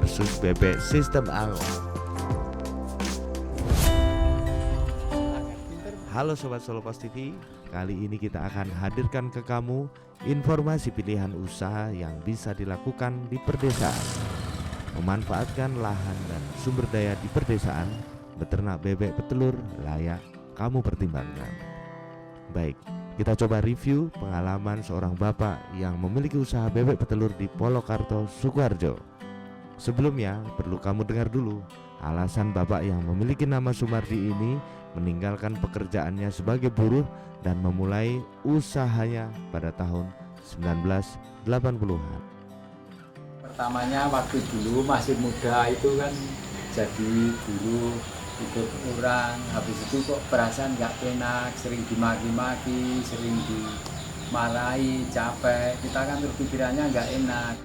versus bebek sistem angon. Halo Sobat Solopos TV, kali ini kita akan hadirkan ke kamu informasi pilihan usaha yang bisa dilakukan di perdesaan. Memanfaatkan lahan dan sumber daya di perdesaan, beternak bebek petelur layak kamu pertimbangkan. Baik, kita coba review pengalaman seorang bapak yang memiliki usaha bebek petelur di Polokarto, Sukoharjo. Sebelumnya, perlu kamu dengar dulu alasan bapak yang memiliki nama Sumardi ini meninggalkan pekerjaannya sebagai buruh dan memulai usahanya pada tahun 1980-an. Pertamanya waktu dulu masih muda itu kan jadi buruh ikut orang, habis itu kok perasaan nggak enak, sering dimaki-maki, sering dimarahi, capek, kita kan berpikirannya nggak enak.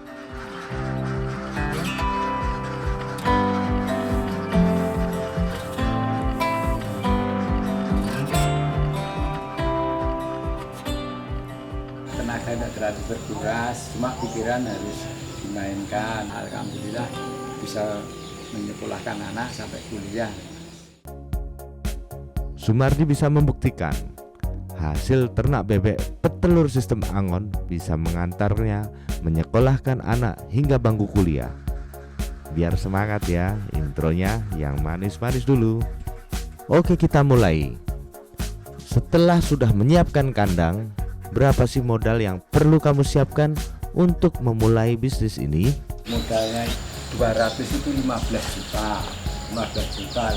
Tenaga tidak terlalu berkuras, cuma pikiran harus dimainkan. Alhamdulillah bisa menyekolahkan anak sampai kuliah. Sumardi bisa membuktikan hasil ternak bebek petelur sistem angon bisa mengantarnya menyekolahkan anak hingga bangku kuliah. Biar semangat ya, intronya yang manis-manis dulu. Oke, kita mulai. Setelah sudah menyiapkan kandang, berapa sih modal yang perlu kamu siapkan untuk memulai bisnis ini? Modalnya 200 itu 15 juta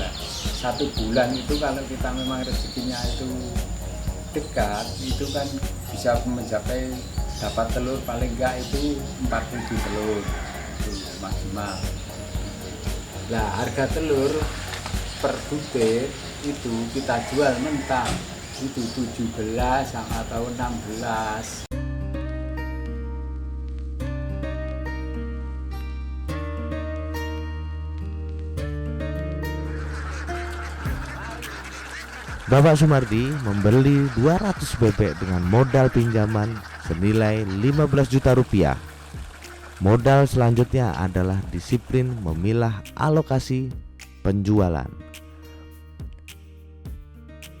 lah. 1 bulan itu kalau kita memang rezekinya itu dekat, itu kan bisa mencapai dapat telur paling enggak itu 4.000 telur itu maksimal. Nah, harga telur per butir itu kita jual mentah itu 17 atau 16. Bapak Sumardi membeli 200 bebek dengan modal pinjaman senilai 15 juta rupiah. Modal selanjutnya adalah disiplin memilah alokasi penjualan.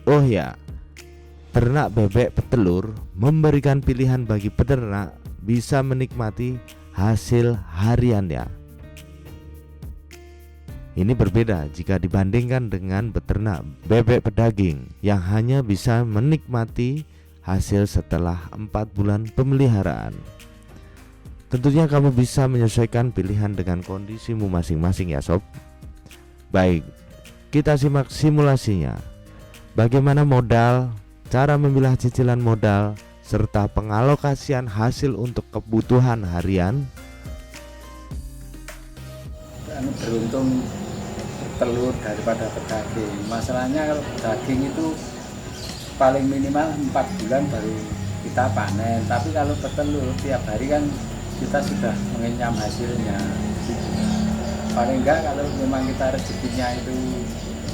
Oh ya, ternak bebek petelur memberikan pilihan bagi peternak bisa menikmati hasil hariannya. Ini berbeda jika dibandingkan dengan beternak bebek pedaging yang hanya bisa menikmati hasil setelah 4 bulan pemeliharaan. Tentunya kamu bisa menyesuaikan pilihan dengan kondisimu masing-masing ya sob. Baik, kita simak simulasinya. Bagaimana modal, cara memilah cicilan modal, serta pengalokasian hasil untuk kebutuhan harian. Beruntung telur daripada pedaging. Masalahnya kalau pedaging itu paling minimal 4 bulan baru kita panen, tapi kalau petelur tiap hari kan kita sudah mengenyam hasilnya. Paling enggak kalau memang kita rezekinya itu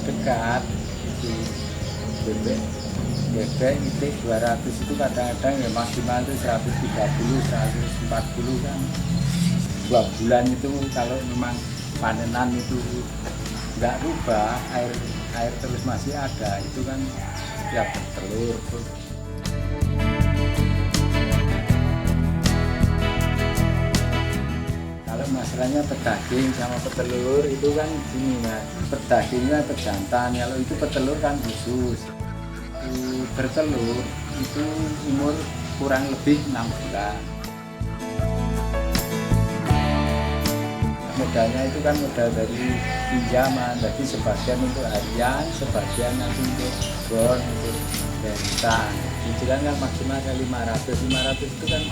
dekat, itu bebek itu 200 itu kadang-kadang ya maksimal itu 130, 140 kan. 2 bulan itu kalau memang panenan itu nggak rubah, air terus masih ada, itu kan tiap bertelur. Kalau masalahnya pedaging sama petelur itu kan gini mas, pedagingnya pejantan, kalau itu petelur kan khusus. Bertelur itu umur kurang lebih 6 bulan. Modalnya itu kan modal dari pinjaman, jadi sebagian untuk harian, sebagian nanti untuk bond, untuk renta. Cicilan kan maksimal 500 itu kan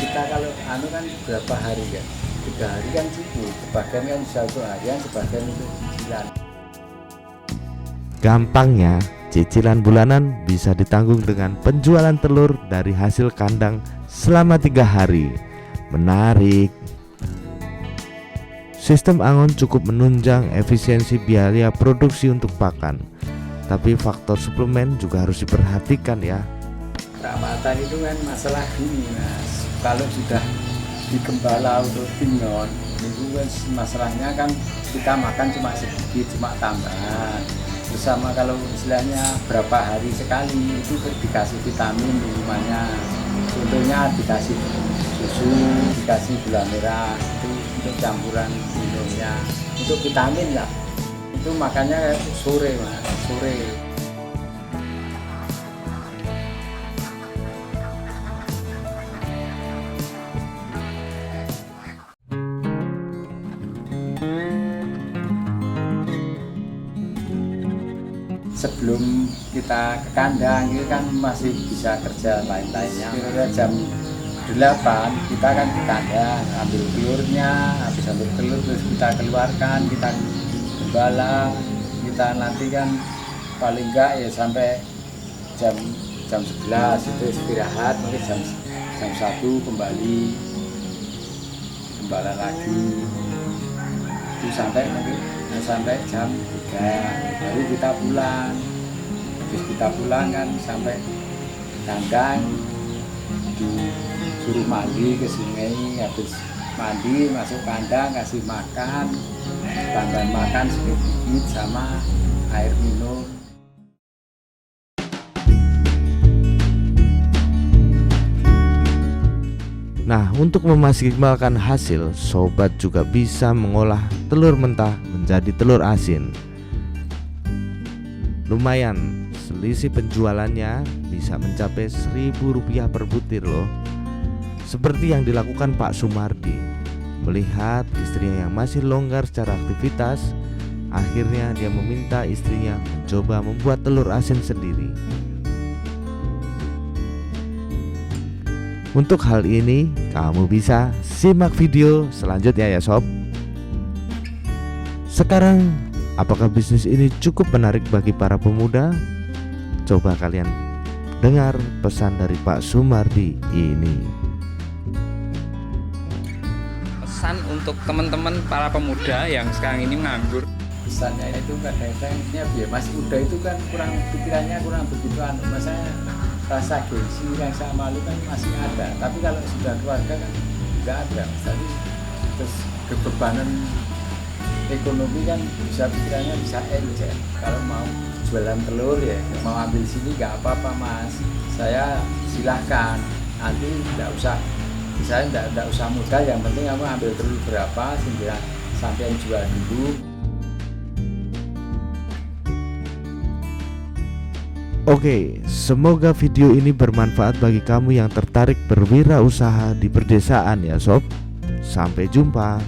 kita kalau kan berapa hari kan, 3 hari kan cukup, sebagian kan bisa untuk harian, sebagian untuk cicilan. Gampangnya, cicilan bulanan bisa ditanggung dengan penjualan telur dari hasil kandang selama 3 hari. Menarik. Sistem angon cukup menunjang efisiensi biaya produksi untuk pakan, tapi faktor suplemen juga harus diperhatikan ya. Perawatan itu kan masalah gini mas, kalau sudah digembala untuk pinyon Itu kan masalahnya kan kita makan cuma sedikit, cuma tambahan. Bersama kalau istilahnya berapa hari sekali itu dikasih vitamin di rumahnya. Contohnya dikasih susu, dikasih gula merah, itu untuk campuran minumnya. Untuk vitamin ya, itu makannya sore mas, sore. Sebelum kita ke kandang itu kan masih bisa kerja lain-lainnya. Kira-kira jam 8 kita kan ke kandang, ambil telurnya, habis ambil telur terus kita keluarkan, kita gembala, kita nanti kan paling enggak ya sampai jam 11 itu istirahat, mungkin jam 1 kembali gembala lagi. Itu sampai jam 3 baru kita pulang. Terus kita pulang kan sampai kandang, disuruh mandi ke sungai, habis mandi masuk kandang kasih makan, tambahan makan sedikit sama air minum. Nah, untuk memaksimalkan hasil, sobat juga bisa mengolah telur mentah menjadi telur asin. Lumayan, selisih penjualannya bisa mencapai Rp1.000 per butir loh. Seperti yang dilakukan Pak Sumardi. Melihat istrinya yang masih longgar secara aktivitas, akhirnya dia meminta istrinya mencoba membuat telur asin sendiri. Untuk hal ini, kamu bisa simak video selanjutnya ya sob. Sekarang, apakah bisnis ini cukup menarik bagi para pemuda? Coba kalian dengar pesan dari Pak Sumardi ini. Pesan untuk teman-teman para pemuda yang sekarang ini nganggur. Pesannya itu kadang-kadang ya masih muda itu kan pikirannya kurang begitu masanya rasa gengsi, rasa malu kan masih ada, tapi kalau sudah keluarga kan nggak ada. Tapi terus kebebanan ekonomi kan bisa pikirannya bisa encer. Kalau mau jualan telur ya mau ambil sini nggak apa-apa mas, saya silahkan, nanti nggak usah, saya nggak usah modal, yang penting kamu ambil telur berapa sehingga sampai jual dulu. Oke, semoga video ini bermanfaat bagi kamu yang tertarik berwirausaha di perdesaan ya sob. Sampai jumpa.